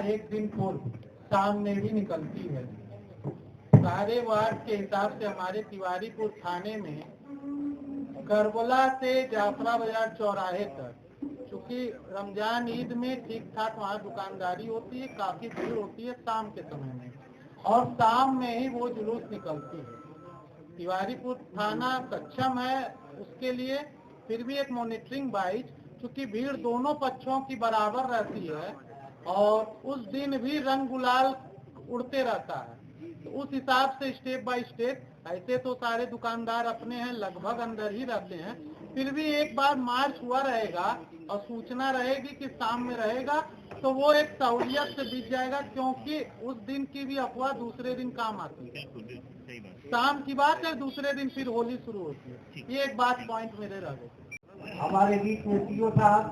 एक दिन पूर्व शाम में भी निकलती है। सारे वार्ड के हिसाब से हमारे तिवारीपुर थाने में करबला से जाफरा बाजार चौराहे तक, क्योंकि रमजान ईद में ठीक ठाक वहाँ दुकानदारी होती है, काफी भीड़ होती है शाम के समय में, और शाम में ही वो जुलूस निकलती है। तिवारीपुर थाना सक्षम है उसके लिए, फिर भी एक मॉनिटरिंग बाइज, क्योंकि भीड़ दोनों पक्षों की बराबर रहती है और उस दिन भी रंग गुलाल उड़ते रहता है, तो उस हिसाब से स्टेप बाय स्टेप, ऐसे तो सारे दुकानदार अपने हैं, लगभग अंदर ही रहते हैं, फिर भी एक बार मार्च हुआ रहेगा और सूचना रहेगी कि शाम में रहेगा, तो वो एक सहूलियत से बीत जाएगा, क्योंकि उस दिन की भी अफवाह दूसरे दिन काम आती है। शाम की बात है, दूसरे दिन फिर होली शुरू होती है। ये एक बात पॉइंट मेरे रह गए। हमारे बीच में सीओ साहब,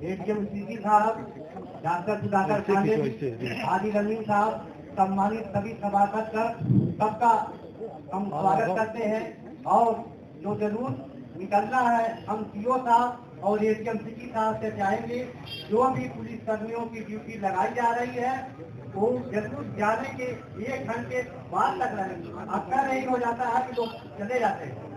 एडीएम सीसी साहब, डॉक्टर सुधाकर पांडे जी, आदि रमीन साहब, सम्मानित सभी सभासद कर सबका हम स्वागत करते हैं। और जो जरूर निकलना है, हम सीओ साहब और एडीएम सीसी साहब से चाहेंगे, जो भी पुलिस कर्मियों की ड्यूटी लगाई जा रही है वो जरूर जाने के 1 घंटे बाद तक रहेंगे। अक्सर यही हो जाता है कि लोग चले जाते हैं।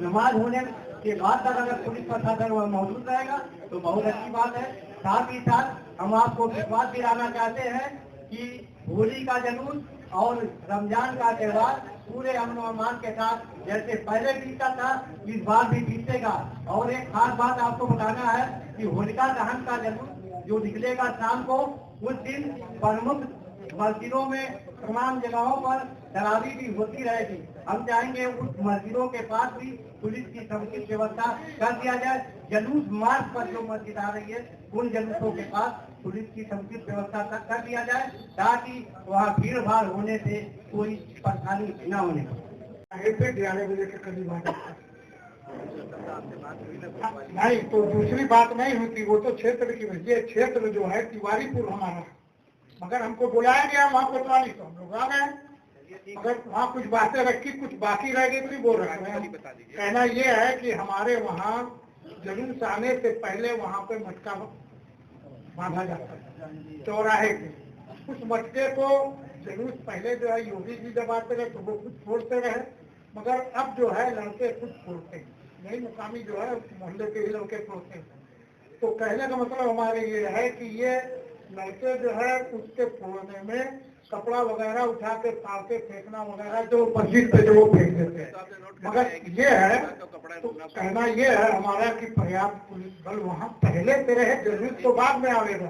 नमाज होने के बाद तक अगर पुलिस प्रशासन मौजूद रहेगा तो बहुत अच्छी बात है। साथ ही साथ हम आपको विश्वास दिलाना चाहते हैं कि होली का जुलूस और रमजान का त्योहार पूरे अमन और अमान के साथ जैसे पहले बीता था इस बार भी बीतेगा। और एक खास बात आपको बताना है कि होलिका दहन का जुलूस जो निकलेगा शाम को, उस दिन प्रमुख मस्जिदों में तमाम जगहों पर तरावी भी होती रहेगी। हम चाहेंगे उस मस्जिदों के पास भी पुलिस की समुचित व्यवस्था कर दिया जाए। जुलूस मार्ग पर जो मस्जिद आ रही है उन जुलूसों के पास पुलिस की समुचित व्यवस्था कर दिया जाए, ताकि वहाँ भीड़ भाड़ होने से कोई परेशानी न होने पाए। 11 बजे के करीब नहीं तो दूसरी बात नहीं होती, वो तो क्षेत्र की वजह। ये क्षेत्र जो है तिवारीपुर हमारा, मगर हमको बुलाया गया वहाँ कोतवाली, तो हम लोग आ गए। अगर वहाँ कुछ बातें रखी, कुछ बाकी रह गई तो बोल रहे हैं। कहना ये है कि हमारे वहाँ जुलूस आने से पहले वहाँ पे मटका बांधा जाता है चौराहे के। उस मटके को जुलूस पहले जो है योगी जी जब आते रहे तो वो खुद फोड़ते रहे, मगर अब जो है लड़के खुद फोड़ते हैं। यही मुकामी जो है मोहल्ले के ही लड़के फोड़ते हैं। तो कहने का मतलब हमारे ये है कि ये लड़के जो है उसके फोड़ने में कपड़ा वगैरह उठा के फाड़ के फेंकना वगैरह जो मस्जिद पे जो वो फेंक देते हैं। मगर ये है तो कहना ये है हमारा कि पर्याप्त पुलिस बल वहाँ पहले से रहे, जरूरत तो बाद में आवेगा।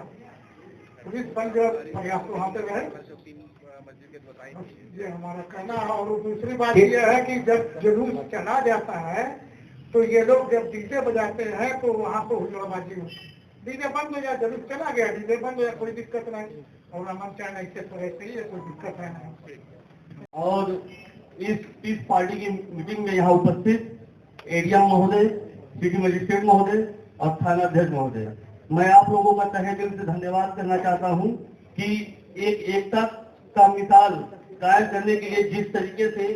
पुलिस बल जो पर्याप्त वहाँ पे रहे, ये हमारा कहना है। और दूसरी बात ये है कि जब जुलूस चला जाता है तो ये लोग जब डीजे बजाते हैं तो वहाँ पे हुल्लड़बाजी होती है। डीजे बंद हो जाए, जुलूस चला गया, डीजे बंद हो जाए, कोई दिक्कत नहीं। और अमन चाहे ऐसे तो ऐसे ही है, कोई दिक्कत है नहीं। और इस पार्टी की मीटिंग में यहाँ उपस्थित एडीएम महोदय, सिटी मजिस्ट्रेट महोदय और थाना अध्यक्ष महोदय, मैं आप लोगों का तहे दिल से धन्यवाद करना चाहता हूँ कि एक एकता का मिसाल कायम करने के लिए जिस तरीके से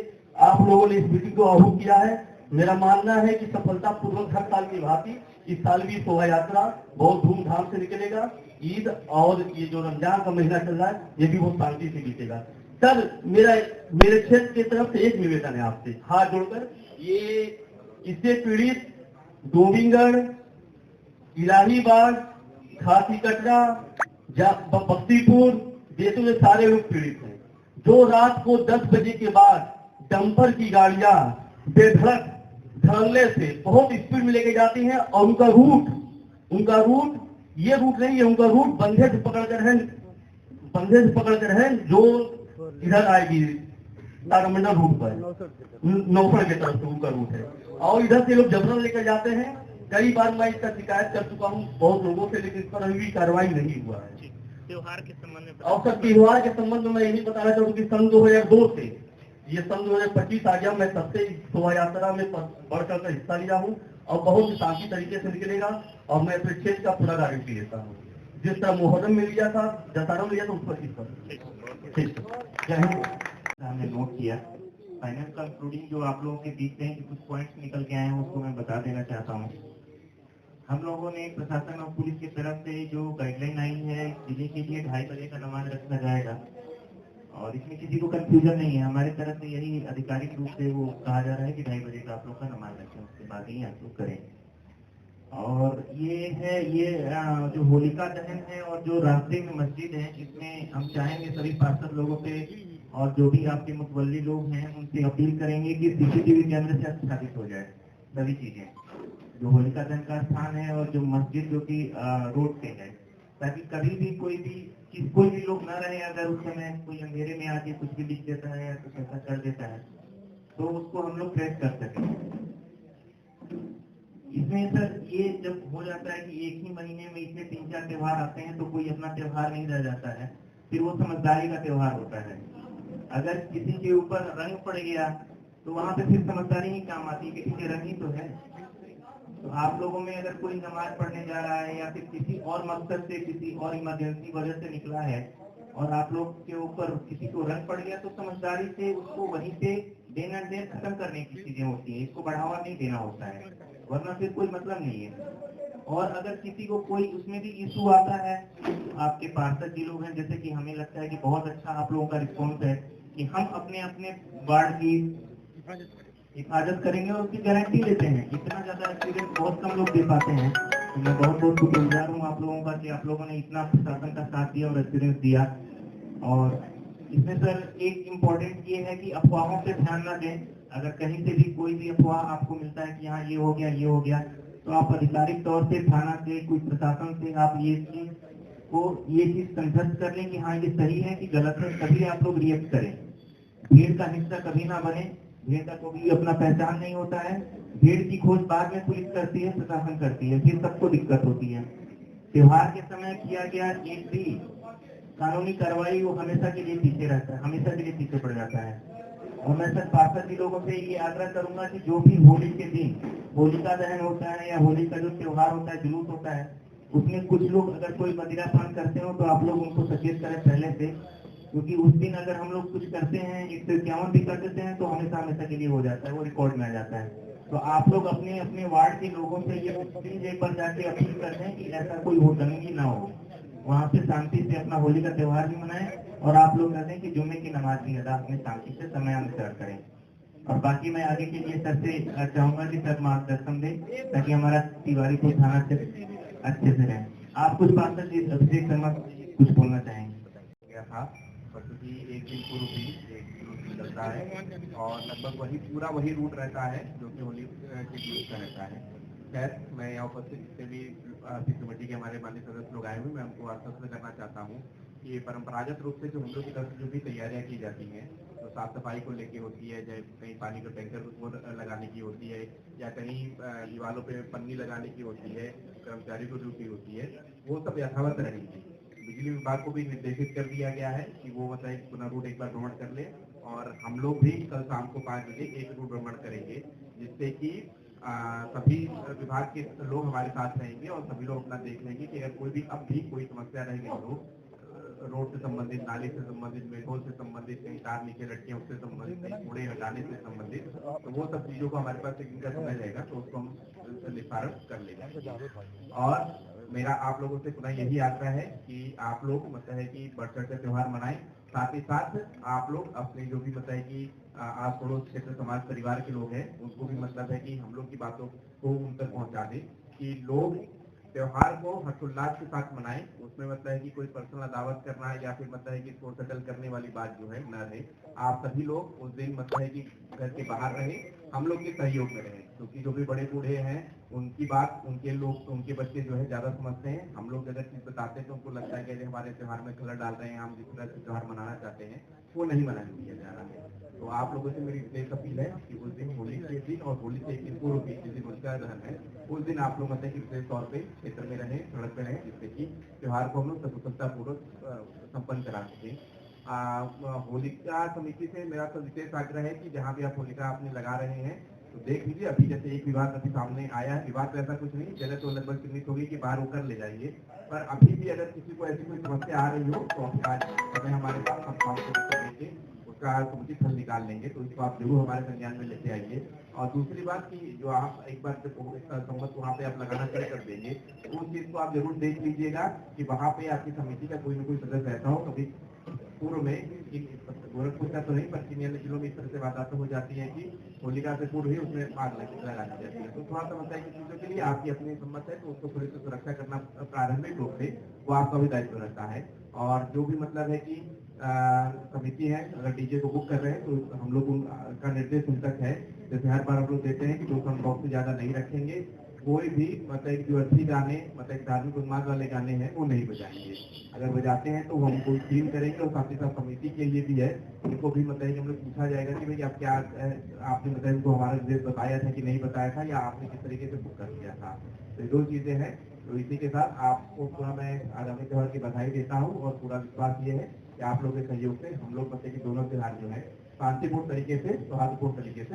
आप लोगों ने इस मीटिंग को आहूत किया है, मेरा मानना है कि सफलतापूर्वक हर साल की भांति इस साल भी शोभा यात्रा बहुत धूमधाम से निकलेगा। ईद और ये जो रमजान का महीना चल रहा है ये भी बहुत शांति से बीतेगा। सर, मेरे क्षेत्र की तरफ से एक निवेदन है आपसे हाथ जोड़कर, ये इससे पीड़ित गोविंदगढ़, इलाहीबाग, खासी कटरा, बख्तीपुर देशों में सारे लोग पीड़ित हैं। जो रात को 10 बजे के बाद डंपर की गाड़ियां बेधड़क धड़ल्ले से बहुत स्पीड में लेके जाती हैं और उनका रूट ये रूट नहीं है, उनका रूट बंधे से पकड़कर है जो इधर आएगी तारामंडल रूट पर, नौफड़ की तरफ से उनका रूट है। और इधर से लोग जबरन लेकर जाते हैं। कई बार मैं इसका शिकायत कर चुका हूँ बहुत लोगों से, लेकिन इस पर अभी भी कार्रवाई नहीं हुआ है। त्योहार के संबंध में और सर त्योहार के संबंध में मैं यही बताना चाहूँ कि सन 2002 से ये सन 2025 आ गया, मैं सबसे शोभा यात्रा में बढ़कर कर हिस्सा लिया हूँ और बहुत शांति तरीके से निकलेगा। और मैं अपने क्षेत्र का पूरा गारंटी देता हूँ, जिस तरह मुहर्रम में लिया था, दशहरा में लिया था, उस पर इस पर ठीक। जय हिंद। हमने नोट किया फाइनल कंक्लूडिंग जो आप लोगों के बीच में कुछ पॉइंट्स निकल के आए हैं उसको मैं बता देना चाहता हूँ। हम लोगों ने प्रशासन और पुलिस की तरफ से जो गाइडलाइन आई है, जिले के लिए 2:30 बजे का नमाज रखा जाएगा और इसमें किसी को कंफ्यूजन नहीं है। हमारी तरफ से यही आधिकारिक रूप से वो कहा जा रहा है कि 2:30 बजे का आप लोग का नमाज रखें, उसके बाद ही आप लोग करें। और ये जो होलिका दहन है और जो रास्ते में मस्जिद है, इसमें हम चाहेंगे सभी पार्षद लोगों पे और जो भी आपके मुतवल्ली लोग हैं उनसे अपील करेंगे कि सीसीटीवी कैमरे से स्थापित हो जाए सभी चीजें, जो होलिका दहन का स्थान है और जो मस्जिद जो कि रोड पे है, ताकि कभी भी कोई भी लोग न रहे। अगर उस समय कोई अंधेरे में आके कुछ भी लिख देता है या कुछ ऐसा कर देता है तो उसको हम लोग ट्रेस कर सकें। इसमें सर ये जब हो जाता है कि एक ही महीने में इतने 3-4 त्योहार आते हैं तो कोई अपना त्योहार नहीं रह जाता है, फिर वो समझदारी का त्योहार होता है। अगर किसी के ऊपर रंग पड़ गया तो वहां पे फिर समझदारी ही काम आती है कि ठीक है रंग ही तो है। तो आप लोगों में अगर कोई नमाज पढ़ने जा रहा है या फिर किसी और मकसद से, किसी और इमरजेंसी वजह से निकला है और आप लोग के ऊपर किसी को रंग पड़ गया तो समझदारी से उसको वहीं पे देना देर खत्म करने की चीजें होती है, इसको बढ़ावा नहीं देना होता है, वरना फिर कोई मतलब नहीं है। और अगर किसी को कोई उसमें भी इशू आता है, आपके पार्षद जी लोग हैं, जैसे कि हमें लगता है कि बहुत अच्छा आप लोगों का रिस्पॉन्स है कि हम अपने अपने वार्ड की हिफाजत करेंगे और उसकी गारंटी लेते हैं। इतना ज्यादा एक्सपीरियंस बहुत कम लोग दे पाते हैं, तो मैं बहुत बहुत शुक्रगुजार हूँ आप लोगों का कि आप लोगों ने इतना प्रशासन का साथ दिया और एक्सपीरियंस दिया। और इसमें सर एक इम्पोर्टेंट ये है कि अफवाहों पे ध्यान न दें। अगर कहीं से भी कोई भी अफवाह आपको मिलता है कि हाँ ये हो गया, तो आप आधिकारिक तौर से थाना से, कुछ प्रशासन से आप ये चीज कंसल्ट कर लें कि हाँ ये सही है कि गलत है, तभी आप लोग रिएक्ट करें। भीड़ का हिस्सा कभी ना बने, भीड़ का कोई अपना पहचान नहीं होता है। भीड़ की खोज बाद में पुलिस करती है, प्रशासन करती है, फिर सबको दिक्कत होती है। त्योहार के समय किया गया एक भी कानूनी कार्रवाई वो हमेशा के लिए पीछे रहता है, हमेशा के लिए पीछे पड़ जाता है। और मैं सर पार्षद जी लोगों से ये आग्रह करूंगा कि जो भी होली के दिन होलिका दहन होता है या होली का जो त्योहार होता है, जुलूस होता है, उसमें कुछ लोग अगर कोई मदिरापान करते हो तो आप लोग उनको सचेत करें पहले से, क्योंकि उस दिन अगर हम लोग कुछ करते हैं 151 भी कर देते हैं तो हमेशा के लिए हो जाता है, वो रिकॉर्ड में आ जाता है। तो आप लोग अपने अपने वार्ड के लोगों से ये प्लीज पर जाके अपील करते हैं कि ऐसा कोई होटंगी ना हो, वहाँ से शांति से अपना होली का त्योहार भी मनाएं और आप लोग कहते हैं कि जुम्मे की नमाज भी अदा अपने शांति से समय अनुसार करें। और बाकी मैं आगे के लिए सर से चाहूंगा कि सर मार्गदर्शन दें ताकि हमारा तिवारीपुर थाना से अच्छे से रहे। आप कुछ पार्षद जी अभिषेक शर्मा कुछ बोलना चाहेंगे? था क्योंकि एक दिन पूर्व भी एक रूट निकलता है और लगभग वही रूट रहता है जो कि होली के दिन का रहता है। खैर मैं यहाँ उपस्थित जितने भी कमेटी के हमारे माननीय सदस्य लोग आए हुए, मैं हमको आश्वस्त करना चाहता हूँ कि परंपरागत रूप से जो हम लोग की तरफ से जो भी तैयारियाँ की जाती हैं, तो साफ सफाई को लेके होती है, चाहे कहीं पानी का टैंकर वो लगाने की होती है या कहीं दीवारों पे पन्नी लगाने की होती है, कर्मचारी को ड्यूटी होती है, वो सब यथावत रहेगी। बिजली विभाग को भी निर्देशित कर दिया गया है कि वो मतलब पुनः रूट एक बार भ्रमण कर ले और हम लोग भी कल शाम को 5 बजे एक रूट भ्रमण करेंगे, जिससे कि सभी विभाग के लोग हमारे साथ रहेंगे और सभी लोग अपना देख लेंगे कि अगर कोई भी अब भी कोई समस्या रहेगी तो रोड से संबंधित, नाली से संबंधित, मेढोल से संबंधित, कहीं तार नीचे लटके उससे संबंधित, कहीं कूड़े हटाने से संबंधित, तो वो सब चीजों को हमारे पास एक दिन का समय रहेगा तो उसको हम निस्तारण कर लेंगे। और मेरा आप लोगों से पुनः यही आग्रह है कि आप लोग मतलब है कि बढ़ चढ़ कर त्योहार मनाएं, साथ ही साथ आप लोग अपने जो भी मतलब है कि आस पड़ोस क्षेत्र समाज परिवार के लोग हैं उनको भी मतलब है कि हम लोग की बातों को उन तक पहुंचा दें कि लोग त्योहार को हर्षोल्लास के साथ मनाएं। उसमें मतलब है कि कोई पर्सनल अदावत करना या फिर मतलब है कि शोर शटल करने वाली बात जो है न रहे। आप सभी लोग उस दिन मतलब है कि घर के बाहर रहे, हम लोग के सहयोग में रहे, क्योंकि जो भी बड़े बूढ़े हैं उनकी बात उनके लोग, उनके बच्चे जो है ज्यादा समझते हैं। हम लोग अगर चीज बताते हैं तो उनको लगता है कि हमारे त्योहार में कलर डाल रहे हैं, हम जिस तरह से त्योहार मनाना चाहते हैं वो नहीं मनाने दिया जा रहा है। तो आप लोगों से मेरी विशेष अपील है कि उस दिन होली के दिन और होली से एक दिन पूर्व भी जिस दिन होलिका दहन है उस दिन आप लोग मतलब कि विशेष तौर पे क्षेत्र में रहें, सड़क पे रहें, जिससे कि त्योहार को हम लोग सफलता पूर्वक संपन्न करा सकें। होलिका समिति से मेरा तो विशेष आग्रह है कि जहाँ भी आप होलिका आपने लगा रहे हैं तो देख लीजिए। अभी जैसे एक विवाद अभी सामने आया है, विवाद तो ऐसा कुछ नहीं, जगह तो लगभग चिन्हित होगी कि बाहर होकर ले जाइए, पर अभी भी अगर किसी को ऐसी कोई समस्या आ रही हो तो आज हमारे पास हम उसका समुचित हल निकाल लेंगे। तो इसको आप जरूर हमारे संज्ञान में लेते आइए। और दूसरी बात कि जो आप एक बार जब इसका सम्मत वहाँ पे आप लगाना शुरू कर देंगे तो उस चीज को आप जरूर देख लीजिएगा कि वहाँ पे आपकी समिति का कोई न कोई सदस्य ऐसा हो। कभी पूर्व में गोरखपुर का तो नहीं पर किन्हीं अन्य जिलों में इस तरह से वारदातें हो जाती है कि होलिका से पूर्व ही उसमें आग लगा दी जाती है। तो थोड़ा सा बताइए कि चीजों के लिए आपकी अपनी सम्मत है तो उसको थोड़ी सी सुरक्षा करना प्रारंभिक रूप से वो आपका भी दायित्व रहता है। और जो भी मतलब है कि समिति है, अगर डीजे को बुक कर रहे हैं तो हम लोग उनका निर्देश उन तक है, जैसे हर बार हम लोग देते हैं कि 2 साउंड बॉक्स से ज्यादा नहीं रखेंगे। कोई भी मतलब जो अच्छी गाने मतलब धार्मिक उन्माद वाले गाने हैं वो नहीं बजाएंगे। अगर बजाते हैं तो हम उनको सील करेंगे। और साथ ही साथ समिति के लिए भी है, उनको भी मतलब कि हम लोग पूछा जाएगा कि भाई आप क्या आपने मतलब इनको हमारा निर्देश बताया था कि नहीं बताया था, या आपने किस तरीके से बुक कर दिया था। तो ये 2 चीजें हैं। तो इसी के साथ आपको पूरा मैं आगामी त्योहार की बधाई देता हूँ। और पूरा विश्वास ये है कि आप लोगों के सहयोग से हम लोग मतलब कि दोनों त्योहार जो है शांतिपूर्ण तरीके से, सौहार्दपूर्ण तरीके से